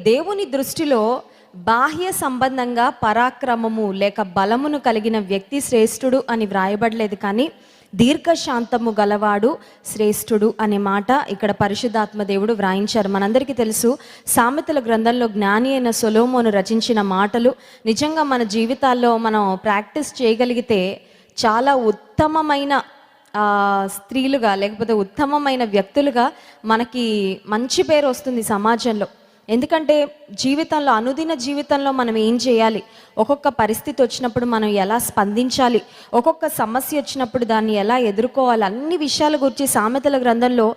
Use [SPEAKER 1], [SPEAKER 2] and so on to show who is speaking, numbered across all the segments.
[SPEAKER 1] దేవుని దృష్టిలో బాహ్య సంబంధంగా పరాక్రమము లేక బలమును కలిగిన వ్యక్తి శ్రేష్ఠుడు అని వ్రాయబడలేదు, కానీ దీర్ఘశాంతము గలవాడు శ్రేష్ఠుడు అనే మాట ఇక్కడ పరిశుద్ధాత్మ దేవుడు వ్రాయించారు. మనందరికీ తెలుసు, సామెతల గ్రంథంలో జ్ఞాని అయిన సొలొమోను రచించిన మాటలు నిజంగా మన జీవితాల్లో మనం ప్రాక్టీస్ చేయగలిగితే చాలా ఉత్తమమైన స్త్రీలుగా లేకపోతే ఉత్తమమైన వ్యక్తులుగా మనకి మంచి పేరు వస్తుంది సమాజంలో. ఎందుకంటే జీవితంలో, అనుదిన జీవితంలో మనం ఏం చేయాలి, ఒక్కొక్క పరిస్థితి వచ్చినప్పుడు మనం ఎలా స్పందించాలి, ఒక్కొక్క సమస్య వచ్చినప్పుడు దాన్ని ఎలా ఎదుర్కోవాలి, అన్ని విషయాల గురించి సామెతల గ్రంథంలో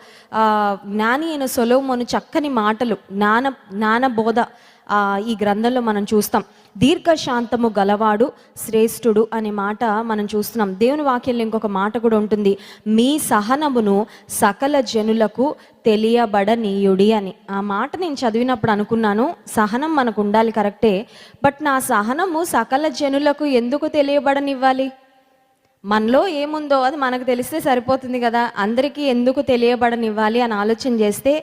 [SPEAKER 1] జ్ఞాని అయిన సొలొమోను చక్కని మాటలు, జ్ఞానబోధ ఈ గ్రంథంలో మనం చూస్తాం. దీర్ఘశాంతము గలవాడు శ్రేష్ఠుడు అనే మాట మనం చూస్తున్నాం. దేవుని వాక్యంలో ఇంకొక మాట కూడా ఉంటుంది, మీ సహనమును సకల జనులకు తెలియబడనీయుడి అని. ఆ మాట నేను చదివినప్పుడు అనుకున్నాను, సహనం మనకు ఉండాలి కరెక్టే, బట్ నా సహనము సకల జనులకు ఎందుకు తెలియబడనివ్వాలి? మనలో ఏముందో అది మనకు తెలిస్తే సరిపోతుంది కదా, అందరికీ ఎందుకు తెలియబడనివ్వాలి అని ఆలోచన చేస్తే,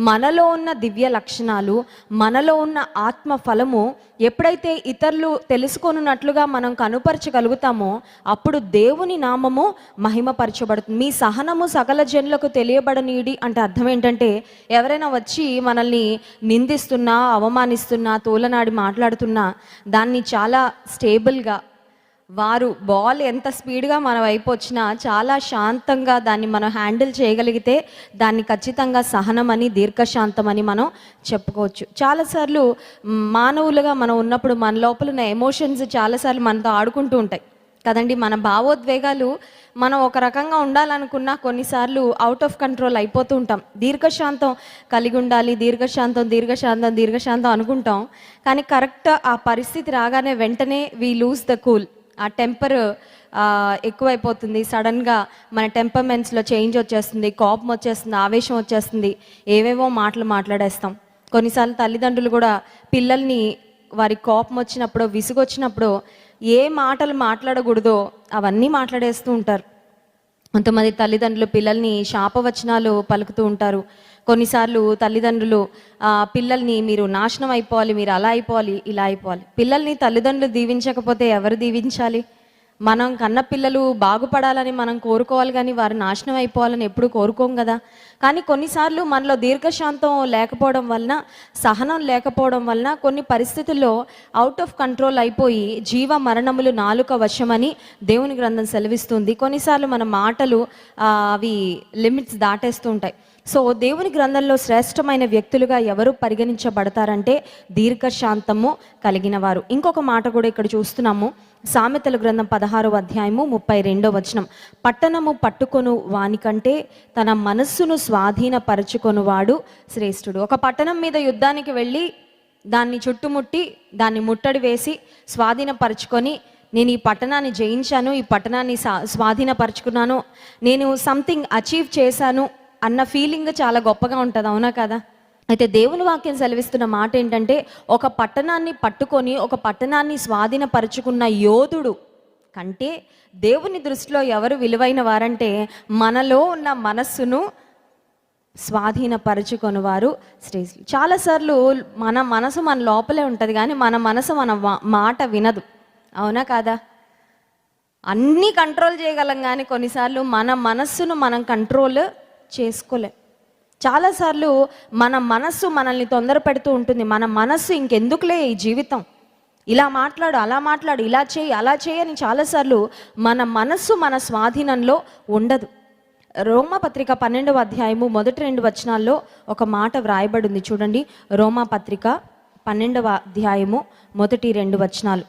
[SPEAKER 1] మనలో ఉన్న దివ్య లక్షణాలు, మనలో ఉన్న ఆత్మ ఫలము ఎప్పుడైతే ఇతరులు తెలుసుకొనున్నట్లుగా మనం కనుపరచగలుగుతామో అప్పుడు దేవుని నామము మహిమపరచబడుతుంది. మీ సహనము సకల జనులకు తెలియబడనీడి అంటే అర్థం ఏంటంటే, ఎవరైనా వచ్చి మనల్ని నిందిస్తున్నా, అవమానిస్తున్నా, తోలనాడి మాట్లాడుతున్నా దాన్ని చాలా స్టేబుల్గా, వారు బాల్ ఎంత స్పీడ్గా మన వైపు వచ్చినా చాలా శాంతంగా దాన్ని మనం హ్యాండిల్ చేయగలిగితే దాన్ని ఖచ్చితంగా సహనం అని, దీర్ఘశాంతం అని మనం చెప్పుకోవచ్చు. చాలాసార్లు మానవులుగా మనం ఉన్నప్పుడు మన లోపల ఉన్న ఎమోషన్స్ చాలాసార్లు మనతో ఆడుకుంటూ ఉంటాయి కదండి. మన భావోద్వేగాలు మనం ఒక రకంగా ఉండాలనుకున్నా కొన్నిసార్లు అవుట్ ఆఫ్ కంట్రోల్ అయిపోతూ ఉంటాం. దీర్ఘశాంతం కలిగి ఉండాలి, దీర్ఘశాంతం అనుకుంటాం, కానీ కరెక్ట్ ఆ పరిస్థితి రాగానే వెంటనే వీ లూజ్ ద కూల్. ఆ టెంపర్ ఎక్కువైపోతుంది, సడన్గా మన టెంపర్మెంట్స్లో చేంజ్ వచ్చేస్తుంది, కోపం వచ్చేస్తుంది, ఆవేశం వచ్చేస్తుంది, ఏవేవో మాటలు మాట్లాడేస్తాం. కొన్నిసార్లు తల్లిదండ్రులు కూడా పిల్లల్ని వారి కోపం వచ్చినప్పుడు, విసుగొచ్చినప్పుడు ఏ మాటలు మాట్లాడకూడదో అవన్నీ మాట్లాడేస్తూ ఉంటారు. కొంతమంది తల్లిదండ్రులు పిల్లల్ని శాపవచనాలు పలుకుతూ ఉంటారు. కొన్నిసార్లు తల్లిదండ్రులు పిల్లల్ని మీరు నాశనం అయిపోవాలి, మీరు అలా అయిపోవాలి, ఇలా అయిపోవాలి. పిల్లల్ని తల్లిదండ్రులు దీవించకపోతే ఎవరు దీవించాలి? మనం కన్న పిల్లలు బాగుపడాలని మనం కోరుకోవాలి, కానీ వారు నాశనం అయిపోవాలని ఎప్పుడు కోరుకోం కదా. కానీ కొన్నిసార్లు మనలో దీర్ఘశాంతం లేకపోవడం వలన, సహనం లేకపోవడం వలన కొన్ని పరిస్థితుల్లో అవుట్ ఆఫ్ కంట్రోల్ అయిపోయి జీవ మరణములు నాలుక వశమని దేవుని గ్రంథం సెలవిస్తుంది. కొన్నిసార్లు మన మాటలు అవి లిమిట్స్ దాటేస్తూ ఉంటాయి. సో దేవుని గ్రంథంలో శ్రేష్టమైన వ్యక్తులుగా ఎవరు పరిగణించబడతారంటే దీర్ఘశాంతము కలిగిన వారు. ఇంకొక మాట కూడా ఇక్కడ చూస్తున్నాము, సామెతల గ్రంథం 16వ అధ్యాయము 32వ వచనం, పట్టణము పట్టుకొను వానికంటే తన మనస్సును స్వాధీనపరచుకొనువాడు శ్రేష్ఠుడు. ఒక పట్టణం మీద యుద్ధానికి వెళ్ళి దాన్ని చుట్టుముట్టి దాన్ని ముట్టడి వేసి స్వాధీనపరచుకొని, నేను ఈ పట్టణాన్ని జయించాను, ఈ పట్టణాన్ని స్వాధీనపరచుకున్నాను, నేను సంథింగ్ అచీవ్ చేశాను అన్న ఫీలింగ్ చాలా గొప్పగా ఉంటుంది, అవునా కదా? అయితే దేవుని వాక్యం సెలవిస్తున్న మాట ఏంటంటే, ఒక పట్టణాన్ని పట్టుకొని ఒక పట్టణాన్ని స్వాధీనపరుచుకున్న యోధుడు కంటే దేవుని దృష్టిలో ఎవరు విలువైన వారంటే, మనలో ఉన్న మనస్సును స్వాధీనపరుచుకొని వారు శ్రేష్ఠులు. చాలాసార్లు మన మనసు మన లోపలే ఉంటుంది, కానీ మన మనసు మన మాట వినదు, అవునా కాదా? అన్నీ కంట్రోల్ చేయగలం, కానీ కొన్నిసార్లు మన మనస్సును మనం కంట్రోల్ చేసుకోలే. చాలాసార్లు మన మనస్సు మనల్ని తొందర పెడుతూ ఉంటుంది. మన మనస్సు ఇంకెందుకులే ఈ జీవితం, ఇలా మాట్లాడు, అలా మాట్లాడు, ఇలా చేయి, అలా చేయి అని చాలాసార్లు మన మనస్సు మన స్వాధీనంలో ఉండదు. రోమాపత్రిక 12వ అధ్యాయము మొదటి 2 వచనాల్లో ఒక మాట వ్రాయబడి ఉంది, చూడండి. రోమాపత్రిక 12వ అధ్యాయము మొదటి 2 వచనాలు.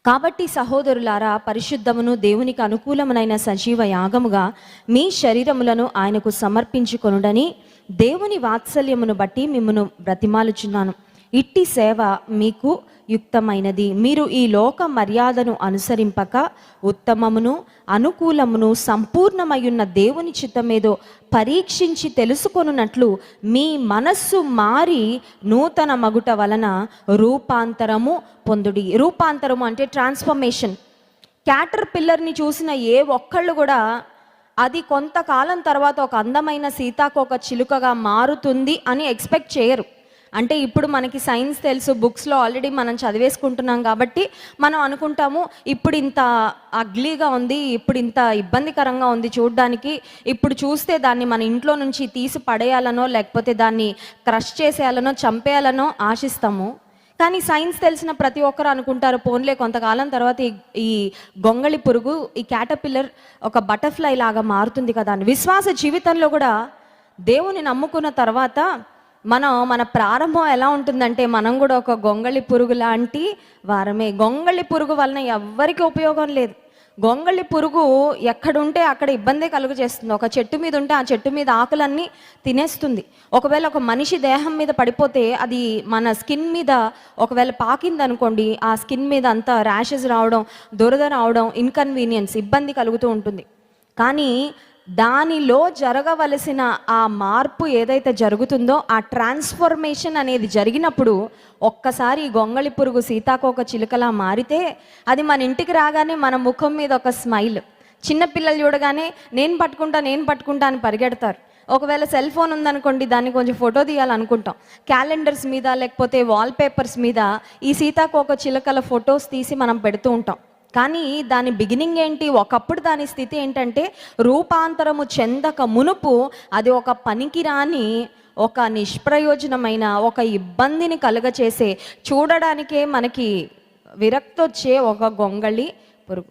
[SPEAKER 1] కాబట్టి సహోదరులారా, పరిశుద్ధమును దేవునికి అనుకూలమునైన సజీవ యాగముగా మీ శరీరములను ఆయనకు సమర్పించుకొనుడని దేవుని వాత్సల్యమును బట్టి మిమ్మును బ్రతిమాలుచున్నాను. ఇట్టి సేవ మీకు యుక్తమైనది. మీరు ఈ లోక మర్యాదను అనుసరింపక ఉత్తమమును అనుకూలమును సంపూర్ణమయ్యున్న దేవుని చిత్తమేదో పరీక్షించి తెలుసుకొనున్నట్లు మీ మనస్సు మారి నూతన మగుట వలన రూపాంతరము పొందుడి. రూపాంతరము అంటే ట్రాన్స్ఫర్మేషన్. క్యాటర్ పిల్లర్ని చూసిన ఏ ఒక్కళ్ళు కూడా అది కొంతకాలం తర్వాత ఒక అందమైన సీతాకోక చిలుకగా మారుతుంది అని ఎక్స్పెక్ట్ చేయరు. అంటే ఇప్పుడు మనకి సైన్స్ తెలుసు, బుక్స్లో ఆల్రెడీ మనం చదివేసుకుంటున్నాం కాబట్టి మనం అనుకుంటాము ఇప్పుడు ఇంత అగ్లీగా ఉంది, ఇప్పుడు ఇంత ఇబ్బందికరంగా ఉంది చూడడానికి, ఇప్పుడు చూస్తే దాన్ని మన ఇంట్లో నుంచి తీసి పడేయాలనో లేకపోతే దాన్ని క్రష్ చేసేయాలనో చంపేయాలనో ఆశిస్తాము. కానీ సైన్స్ తెలిసిన ప్రతి ఒక్కరు అనుకుంటారు పోన్లే కొంతకాలం తర్వాత ఈ గొంగళి పురుగు, ఈ క్యాటర్పిల్లర్ ఒక బటర్ఫ్లై లాగా మారుతుంది కదా అని. విశ్వాస జీవితంలో కూడా దేవుని నమ్ముకున్న తర్వాత మన ప్రారంభం ఎలా ఉంటుందంటే మనం కూడా ఒక గొంగళి పురుగు లాంటి వారమే. గొంగళి పురుగు వలన ఎవ్వరికి ఉపయోగం లేదు. గొంగళి పురుగు ఎక్కడుంటే అక్కడ ఇబ్బంది కలుగు చేస్తుంది. ఒక చెట్టు మీద ఉంటే ఆ చెట్టు మీద ఆకులన్నీ తినేస్తుంది. ఒకవేళ ఒక మనిషి దేహం మీద పడిపోతే అది మన స్కిన్ మీద ఒకవేళ పాకింది అనుకోండి, ఆ స్కిన్ మీద అంతా ర్యాషెస్ రావడం, దురద రావడం, ఇన్కన్వీనియన్స్, ఇబ్బంది కలుగుతూ ఉంటుంది. కానీ దానిలో జరగవలసిన ఆ మార్పు ఏదైతే జరుగుతుందో, ఆ ట్రాన్స్ఫర్మేషన్ అనేది జరిగినప్పుడు ఒక్కసారి గొంగళి పురుగు సీతాకోక చిలుకలా మారితే అది మన ఇంటికి రాగానే మన ముఖం మీద ఒక స్మైల్. చిన్నపిల్లలు చూడగానే నేను పట్టుకుంటా అని పరిగెడతారు. ఒకవేళ సెల్ ఫోన్ ఉందనుకోండి, దాన్ని కొంచెం ఫోటో తీయాలనుకుంటాం. క్యాలెండర్స్ మీద లేకపోతే వాల్పేపర్స్ మీద ఈ సీతాకోక చిలుకల ఫొటోస్ తీసి మనం పెడుతూ ఉంటాం. కానీ దాని బిగినింగ్ ఏంటి? ఒకప్పుడు దాని స్థితి ఏంటంటే రూపాంతరము చెందక మునుపు అది ఒక పనికిరాని, ఒక నిష్ప్రయోజనమైన, ఒక ఇబ్బందిని కలుగచేసే, చూడడానికే మనకి విరక్తి వచ్చే ఒక గొంగళి పురుగు.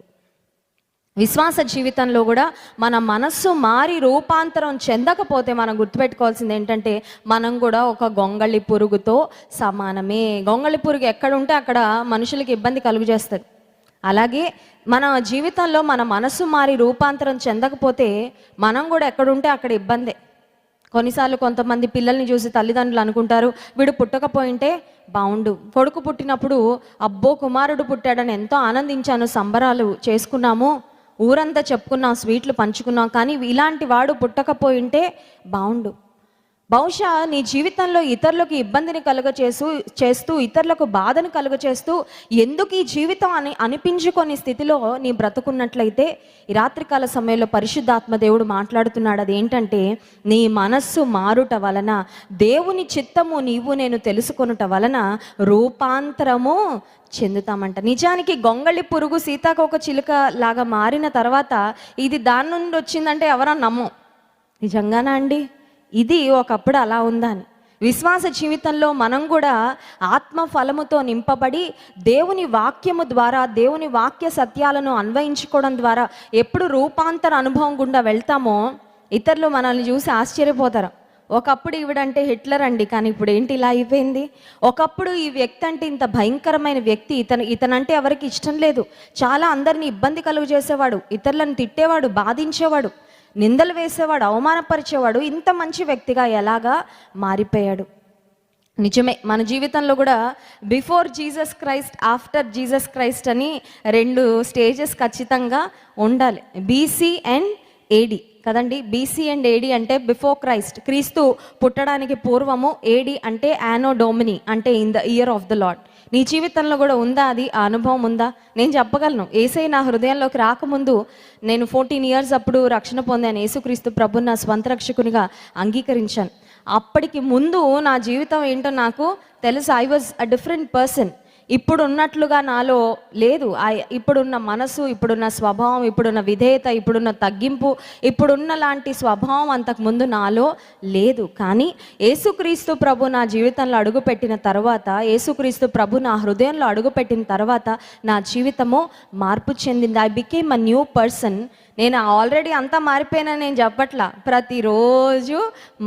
[SPEAKER 1] విశ్వాస జీవితంలో కూడా మన మనస్సు మారి రూపాంతరం చెందకపోతే మనం గుర్తుపెట్టుకోవాల్సింది ఏంటంటే మనం కూడా ఒక గొంగళి పురుగుతో సమానమే. గొంగళి పురుగు ఎక్కడ ఉంటే అక్కడ మనుషులకి ఇబ్బంది కలుగు చేస్తుంది. అలాగే మన జీవితంలో మన మనసు మారి రూపాంతరం చెందకపోతే మనం కూడా ఎక్కడుంటే అక్కడ ఇబ్బందే. కొన్నిసార్లు కొంతమంది పిల్లల్ని చూసి తల్లిదండ్రులు అనుకుంటారు వీడు పుట్టకపోయింటే బాగుండు. కొడుకు పుట్టినప్పుడు అబ్బో కుమారుడు పుట్టాడని ఎంతో ఆనందించాను, సంబరాలు చేసుకున్నాము, ఊరంతా చెప్పుకున్నాం, స్వీట్లు పంచుకున్నాం, కానీ ఇలాంటి వాడు పుట్టకపోయింటే బాగుండు. బహుశా నీ జీవితంలో ఇతరులకు ఇబ్బందిని చేస్తూ ఇతరులకు బాధను కలుగచేస్తూ ఎందుకు ఈ జీవితం అని అనిపించుకొని స్థితిలో నీ బ్రతుకున్నట్లయితే ఈ రాత్రికాల సమయంలో పరిశుద్ధాత్మ దేవుడు మాట్లాడుతున్నాడు. అదేంటంటే నీ మనస్సు మారుట వలన, దేవుని చిత్తము నీవు నేను తెలుసుకొనుట వలన రూపాంతరము చెందుతామంట. నిజానికి గొంగళి పురుగు సీతాకోక చిలుక లాగా మారిన తర్వాత ఇది దాని నుండి వచ్చిందంటే ఎవరన్నా నమ్మం. నిజంగానా అండి? ఇది ఒకప్పుడు అలా ఉందని. విశ్వాస జీవితంలో మనం కూడా ఆత్మ ఫలముతో నింపబడి దేవుని వాక్యము ద్వారా, దేవుని వాక్య సత్యాలను అన్వయించుకోవడం ద్వారా ఎప్పుడు రూపాంతర అనుభవం గుండా వెళ్తామో ఇతరులు మనల్ని చూసి ఆశ్చర్యపోతారు. ఒకప్పుడు ఈవిడంటే హిట్లర్ అండి, కానీ ఇప్పుడు ఏంటి ఇలా అయిపోయింది? ఒకప్పుడు ఈ వ్యక్తి అంటే ఇంత భయంకరమైన వ్యక్తి, ఇతనంటే ఎవరికి ఇష్టం లేదు, చాలా అందరినీ ఇబ్బంది కలుగు చేసేవాడు, ఇతరులను తిట్టేవాడు, బాధించేవాడు, నిందలు వేసేవాడు, అవమానపరిచేవాడు, ఇంత మంచి వ్యక్తిగా ఎలాగా మారిపోయాడు. నిజమే, మన జీవితంలో కూడా before Jesus Christ, after Jesus Christ అని 2 స్టేజెస్ ఖచ్చితంగా ఉండాలి. బీసీ అండ్ ఏడి కదండి. బీసీ అండ్ ఏడి అంటే బిఫోర్ క్రైస్ట్, క్రీస్తు పుట్టడానికి పూర్వము. ఏడి అంటే యానో డోమిని అంటే in the year of the lord. నీ జీవితంలో కూడా ఉందా అది? ఆ అనుభవం ఉందా? నేను చెప్పగలను, యేసయ్య నా హృదయంలోకి రాకముందు నేను 14 ఇయర్స్ అప్పుడు రక్షణ పొందాను. యేసుక్రీస్తు ప్రభుని నా స్వంత రక్షకునిగా అంగీకరించాను. అప్పటికి ముందు నా జీవితం ఏంటో నాకు తెలుసు. I was a different person. ఇప్పుడు ఉన్నట్లుగా నాలో లేదు. ఇప్పుడున్న మనసు, ఇప్పుడున్న స్వభావం, ఇప్పుడున్న విధేయత, ఇప్పుడున్న తగ్గింపు, ఇప్పుడున్న లాంటి స్వభావం అంతకుముందు నాలో లేదు. కానీ యేసుక్రీస్తు ప్రభు నా జీవితంలో అడుగుపెట్టిన తర్వాత, యేసుక్రీస్తు ప్రభు నా హృదయంలో అడుగుపెట్టిన తర్వాత నా జీవితము మార్పు చెందింది. I became a new person. నేను ఆల్రెడీ అంతా మారిపోయానని నేను చెప్పట్లా, ప్రతిరోజు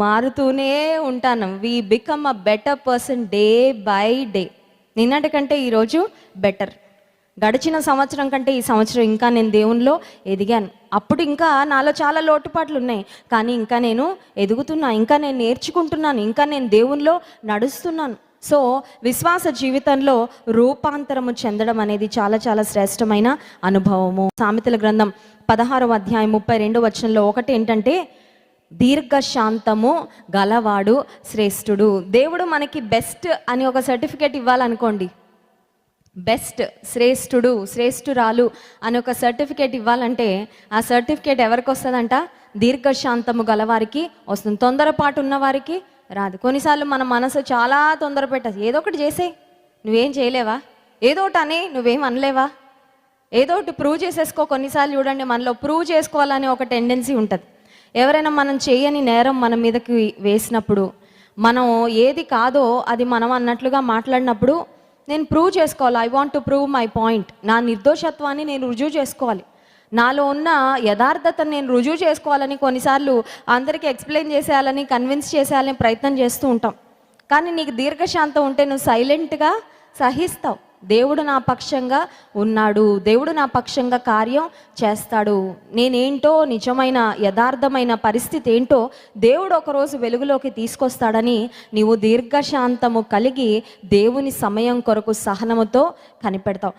[SPEAKER 1] మారుతూనే ఉంటాను. We become a better person day by day. నిన్నటి కంటే ఈరోజు బెటర్. గడిచిన సంవత్సరం కంటే ఈ సంవత్సరం ఇంకా నేను దేవునిలో ఎదిగాను. అప్పుడు ఇంకా నాలో చాలా లోటుపాట్లు ఉన్నాయి, కానీ ఇంకా నేను ఎదుగుతున్నా, ఇంకా నేను నేర్చుకుంటున్నాను, ఇంకా నేను దేవునిలో నడుస్తున్నాను. సో విశ్వాస జీవితంలో రూపాంతరము చెందడం అనేది చాలా చాలా శ్రేష్టమైన అనుభవము. సామెతల గ్రంథం 16వ అధ్యాయం 32వ వచనంలో ఒకటి ఏంటంటే దీర్ఘశాంతము గలవాడు శ్రేష్ఠుడు. దేవుడు మనకి బెస్ట్ అని ఒక సర్టిఫికేట్ ఇవ్వాలనుకోండి, బెస్ట్, శ్రేష్ఠుడు, శ్రేష్ఠురాలు అని ఒక సర్టిఫికేట్ ఇవ్వాలంటే ఆ సర్టిఫికేట్ ఎవరికి వస్తుందంట? దీర్ఘశాంతము గలవారికి వస్తుంది. తొందరపాటు ఉన్న వారికి రాదు. కొన్నిసార్లు మన మనసు చాలా తొందర పెట్టదు. ఏదో ఒకటి చేసే, నువ్వేం చేయలేవా? ఏదో ఒకటి అని, నువ్వేం అనలేవా? ఏదో ఒకటి ప్రూవ్ చేసేసుకో. కొన్నిసార్లు చూడండి, మనలో ప్రూవ్ చేసుకోవాలని ఒక టెండెన్సీ ఉంటుంది. ఎవరైనా మనం చేయని నేరం మన మీదకి వేసినప్పుడు, మనం ఏది కాదో అది మనం అన్నట్లుగా మాట్లాడినప్పుడు, నేను ప్రూవ్ చేసుకోవాలి. I want to prove my point. నా నిర్దోషత్వాన్ని నేను రుజువు చేసుకోవాలి. నాలో ఉన్న యథార్థతను నేను రుజువు చేసుకోవాలని కొన్నిసార్లు అందరికీ ఎక్స్ప్లెయిన్ చేసేయాలని, కన్విన్స్ చేసేయాలని ప్రయత్నం చేస్తూ ఉంటాం. కానీ నీకు దీర్ఘశాంతం ఉంటే నువ్వు సైలెంట్గా సహిస్తావు. దేవుడు నా పక్షంగా ఉన్నాడు, దేవుడు నా పక్షంగా కార్యం చేస్తాడు, నేనేంటో నిజమైన యథార్థమైన పరిస్థితి ఏంటో దేవుడు ఒకరోజు వెలుగులోకి తీసుకొస్తాడని నీవు దీర్ఘశాంతము కలిగి దేవుని సమయం కొరకు సహనముతో కనిపెడతావు.